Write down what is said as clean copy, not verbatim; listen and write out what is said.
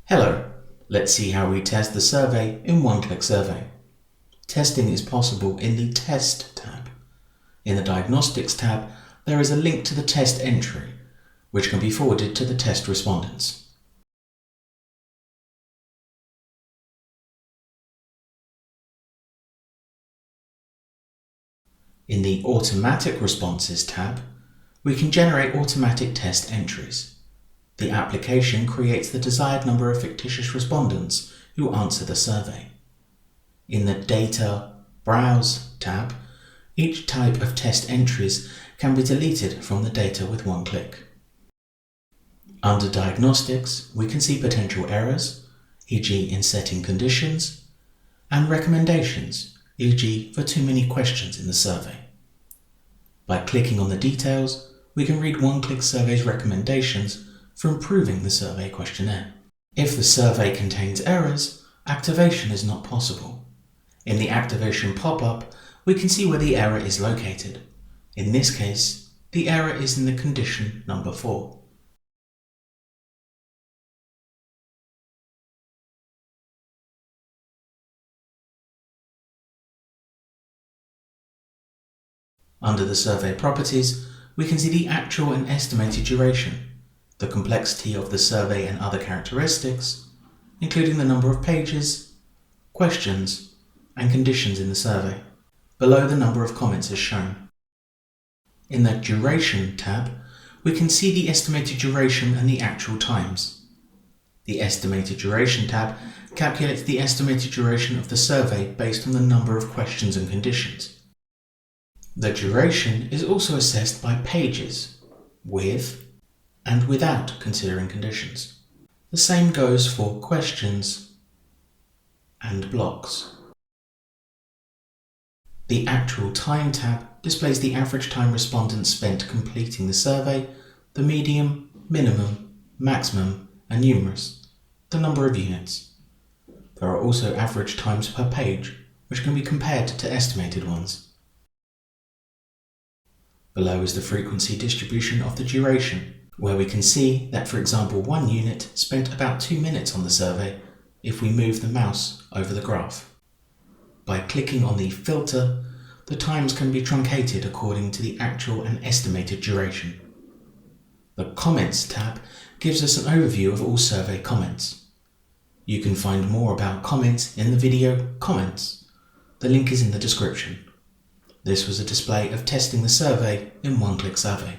Hello, let's see how we test the survey in One-Click Survey. Testing is possible in the Test tab. In the Diagnostics tab, there is a link to the test entry, which can be forwarded to the test respondents. In the Automatic Responses tab, we can generate automatic test entries. The application creates the desired number of fictitious respondents who answer the survey. In the Data Browse tab, each type of test entries can be deleted from the data with one click. Under Diagnostics, we can see potential errors, e.g. in setting conditions, and recommendations, e.g. for too many questions in the survey. By clicking on the details, we can read One-Click Survey's recommendations for improving the survey questionnaire. If the survey contains errors, activation is not possible. In the activation pop-up, we can see where the error is located. In this case, the error is in the condition number 4. Under the survey properties, we can see the actual and estimated duration, the complexity of the survey and other characteristics, including the number of pages, questions, and conditions in the survey. Below, the number of comments is shown. In the Duration tab, we can see the estimated duration and the actual times. The Estimated Duration tab calculates the estimated duration of the survey based on the number of questions and conditions. The duration is also assessed by pages, with and without considering conditions. The same goes for questions and blocks. The Actual Time tab displays the average time respondents spent completing the survey, the median, minimum, maximum, and numerous, the number of units. There are also average times per page, which can be compared to estimated ones. Below is the frequency distribution of the duration, where we can see that, for example, 1 unit spent about 2 minutes on the survey if we move the mouse over the graph. By clicking on the filter, the times can be truncated according to the actual and estimated duration. The Comments tab gives us an overview of all survey comments. You can find more about comments in the video Comments. The link is in the description. This was a display of testing the survey in One-Click Survey.